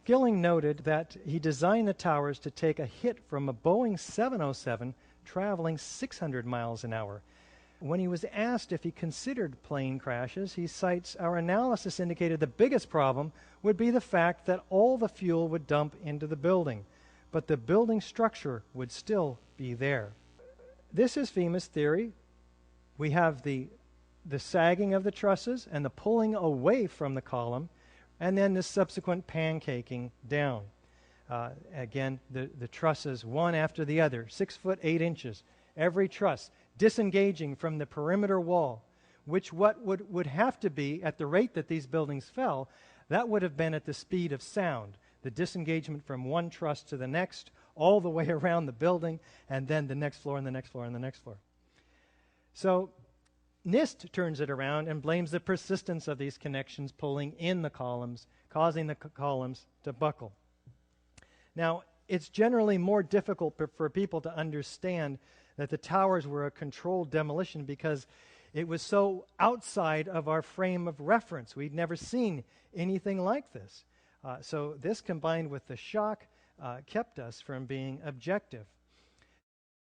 Skilling noted that he designed the towers to take a hit from a Boeing 707 traveling 600 miles an hour. When he was asked if he considered plane crashes, he cites, "Our analysis indicated the biggest problem would be the fact that all the fuel would dump into the building, but the building structure would still be there." This is FEMA's theory. We have the sagging of the trusses and the pulling away from the column, and then the subsequent pancaking down. Again, the trusses, one after the other, 6 foot 8 inches, every truss, disengaging from the perimeter wall, which what would have to be, at the rate that these buildings fell, that would have been at the speed of sound, the disengagement from one truss to the next, all the way around the building, and then the next floor and the next floor and the next floor. So NIST turns it around and blames the persistence of these connections pulling in the columns, causing the columns to buckle. Now, it's generally more difficult for people to understand that the towers were a controlled demolition because it was so outside of our frame of reference. We'd never seen anything like this. So this, combined with the shock, kept us from being objective.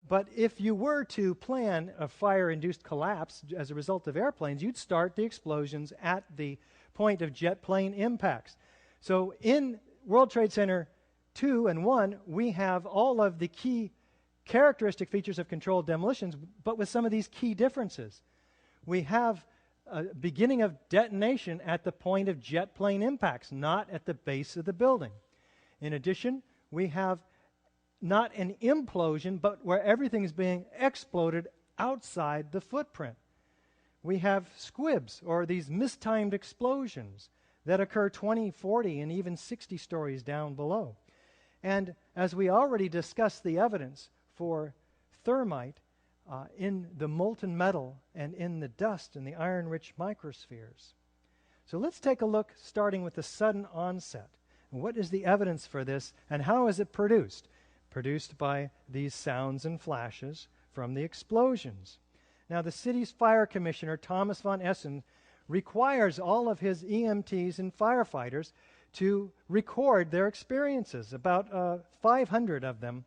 But if you were to plan a fire-induced collapse as a result of airplanes, you'd start the explosions at the point of jet plane impacts. So in World Trade Center 2 and 1, we have all of the key characteristic features of controlled demolitions, but with some of these key differences. We have a beginning of detonation at the point of jet plane impacts, not at the base of the building. In addition, we have not an implosion, but where everything is being exploded outside the footprint. We have squibs, or these mistimed explosions, that occur 20, 40, and even 60 stories down below. And as we already discussed the evidence for thermite in the molten metal and in the dust in the iron-rich microspheres. So let's take a look, starting with the sudden onset. And what is the evidence for this, and how is it produced? Produced by these sounds and flashes from the explosions. Now, the city's fire commissioner, Thomas von Essen, requires all of his EMTs and firefighters to record their experiences, about 500 of them,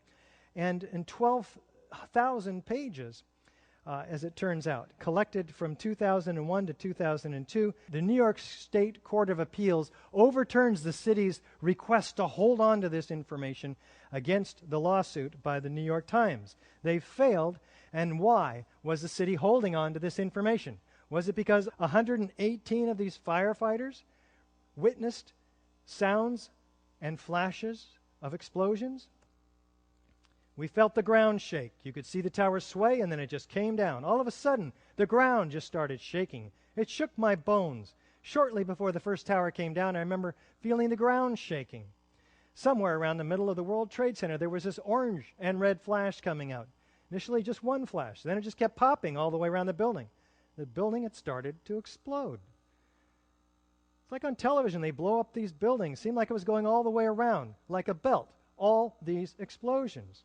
and in 12,000 pages, as it turns out, collected from 2001 to 2002. The New York State Court of Appeals overturns the city's request to hold on to this information against the lawsuit by the New York Times. They failed, and why was the city holding on to this information? Was it because 118 of these firefighters witnessed sounds and flashes of explosions? We felt the ground shake. You could see the tower sway, and then it just came down. All of a sudden, the ground just started shaking. It shook my bones. Shortly before the first tower came down, I remember feeling the ground shaking. Somewhere around the middle of the World Trade Center, there was this orange and red flash coming out. Initially, just one flash. Then it just kept popping all the way around the building. The building had started to explode. It's like on television, they blow up these buildings. Seemed like it was going all the way around, like a belt. All these explosions.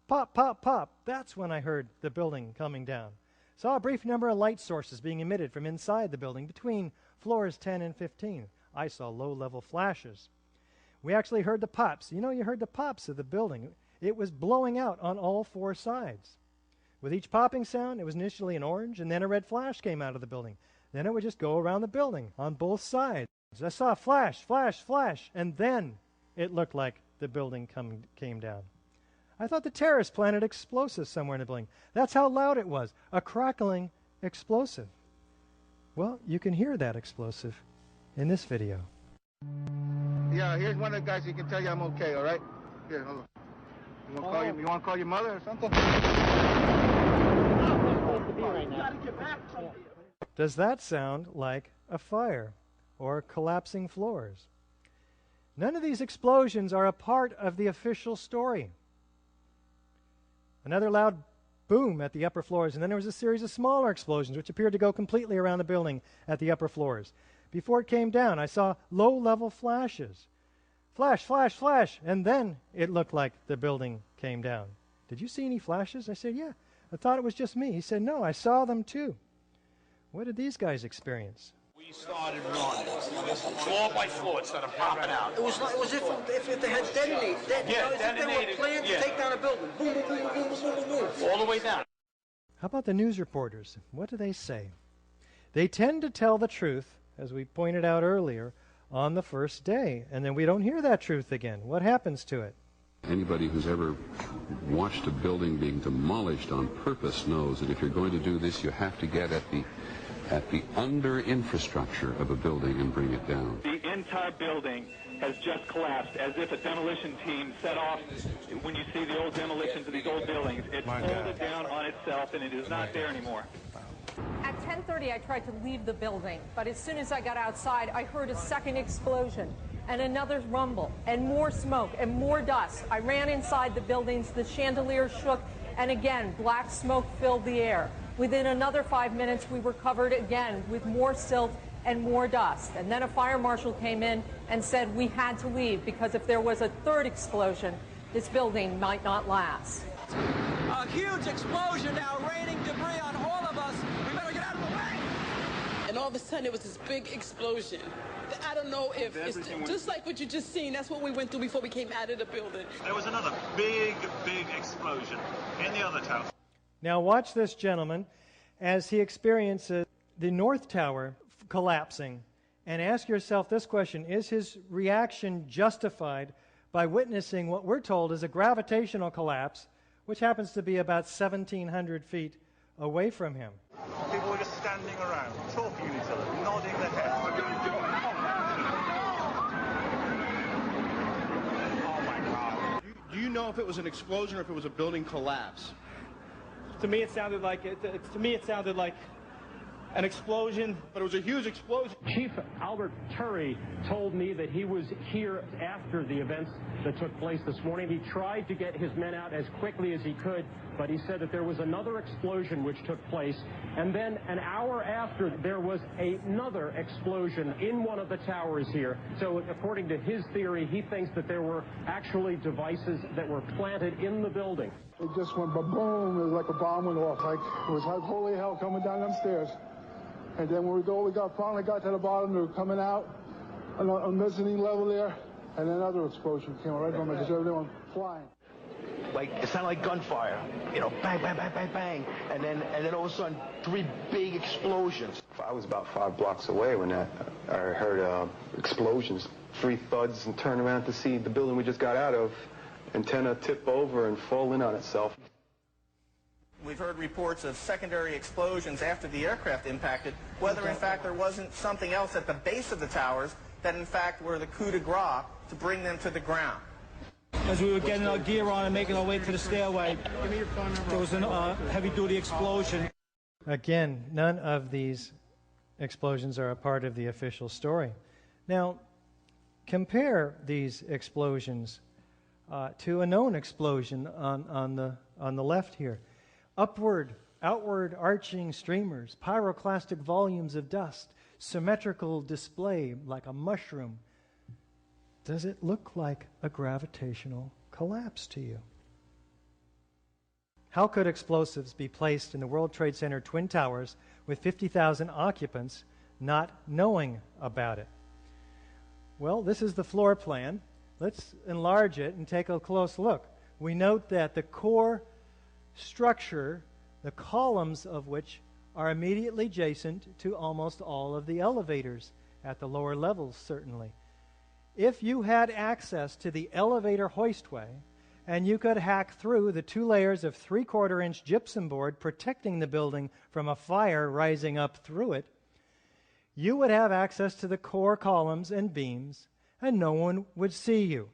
Pop, pop, pop. That's when I heard the building coming down. Saw a brief number of light sources being emitted from inside the building between floors 10 and 15. I saw low-level flashes. We actually heard the pops. You know, you heard the pops of the building. It was blowing out on all four sides. With each popping sound, it was initially an orange, and then a red flash came out of the building. Then it would just go around the building on both sides. I saw a flash, flash, flash, and then it looked like the building came down. I thought the terrorists planted explosives somewhere in the building. That's how loud it was, a crackling explosive. Well, you can hear that explosive in this video. Yeah, here's one of the guys who can tell you I'm okay, all right? Here, hold on. You want to call your mother or something? Does that sound like a fire or collapsing floors? None of these explosions are a part of the official story. Another loud boom at the upper floors, and then there was a series of smaller explosions which appeared to go completely around the building at the upper floors. Before it came down, I saw low-level flashes. Flash, flash, flash, and then it looked like the building came down. Did you see any flashes? I said, yeah. I thought it was just me. He said, no, I saw them too. What did these guys experience? We started running floor by floor instead of popping out. It was like, it was if they had detonated. They were planned to take down a building. Boom, boom, boom, boom, boom, boom, boom. All the way down. How about the news reporters? What do they say? They tend to tell the truth, as we pointed out earlier, on the first day, and then we don't hear that truth again. What happens to it? Anybody who's ever watched a building being demolished on purpose knows that if you're going to do this, you have to get at the under infrastructure of a building and bring it down. The entire building has just collapsed, as if a demolition team set off. When you see the old demolitions of these old buildings, it folded down on itself, and it is not there anymore. At 10:30, I tried to leave the building, but as soon as I got outside, I heard a second explosion and another rumble and more smoke and more dust. I ran inside the buildings, the chandelier shook, and again, black smoke filled the air. Within another 5 minutes, we were covered again with more silt and more dust. And then a fire marshal came in and said we had to leave because if there was a third explosion, this building might not last. A huge explosion now raining debris on all of us. We better get out of the way. And all of a sudden, it was this big explosion. I don't know if it's just like what you just seen. That's what we went through before we came out of the building. There was another big explosion in the other tower. Now watch this gentleman as he experiences the North Tower collapsing, and ask yourself this question: is his reaction justified by witnessing what we're told is a gravitational collapse, which happens to be about 1,700 feet away from him? People were just standing around, talking to each other, nodding their heads. Oh my God. Do you know if it was an explosion or if it was a building collapse? To me, it sounded like an explosion. But it was a huge explosion. Chief Albert Turry told me that he was here after the events that took place this morning. He tried to get his men out as quickly as he could, but he said that there was another explosion which took place. And then an hour after, there was another explosion in one of the towers here. So according to his theory, he thinks that there were actually devices that were planted in the building. It just went ba-boom. It was like a bomb went off. Like it was like holy hell coming down them stairs. And then when we finally got to the bottom, they were coming out on the mezzanine level there, and another explosion came right on me because everyone was flying. Like, it sounded like gunfire, you know, bang, bang, bang, bang, bang, and then all of a sudden, 3 big explosions. I was about 5 blocks away when I heard explosions, 3 thuds, and turned around to see the building we just got out of, antenna tip over and fall in on itself. We've heard reports of secondary explosions after the aircraft impacted, whether in fact there wasn't something else at the base of the towers that in fact were the coup de grace to bring them to the ground. As we were getting our gear on and making our way to the stairway, there was a heavy-duty explosion. Again, none of these explosions are a part of the official story. Now, compare these explosions to a known explosion on the left here. Outward arching streamers, pyroclastic volumes of dust, symmetrical display like a mushroom. Does it look like a gravitational collapse to you? How could explosives be placed in the World Trade Center Twin Towers with 50,000 occupants not knowing about it? Well, this is the floor plan. Let's enlarge it and take a close look. We note that the core structure, the columns of which are immediately adjacent to almost all of the elevators at the lower levels, certainly. If you had access to the elevator hoistway and you could hack through the 2 layers of 3/4-inch gypsum board protecting the building from a fire rising up through it, you would have access to the core columns and beams and no one would see you.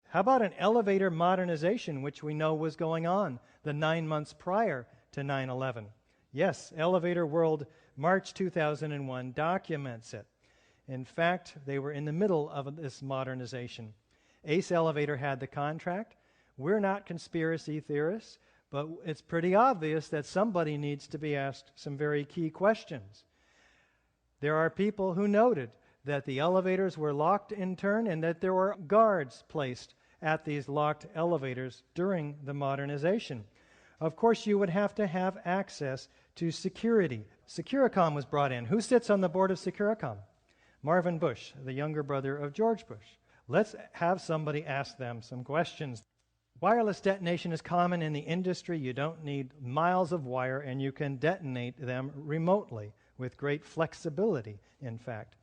How about an elevator modernization, which we know was going on the 9 months prior to 9/11? Yes, Elevator World, March 2001, documents it. In fact, they were in the middle of this modernization. Ace Elevator had the contract. We're not conspiracy theorists, but it's pretty obvious that somebody needs to be asked some very key questions. There are people who noted that the elevators were locked in turn and that there were guards placed at these locked elevators during the modernization. Of course, you would have to have access to security, Securicom was brought in. Who sits on the board of Securicom? Marvin Bush, the younger brother of George Bush. Let's have somebody ask them some questions. Wireless detonation is common in the industry. You don't need miles of wire, and you can detonate them remotely with great flexibility, in fact.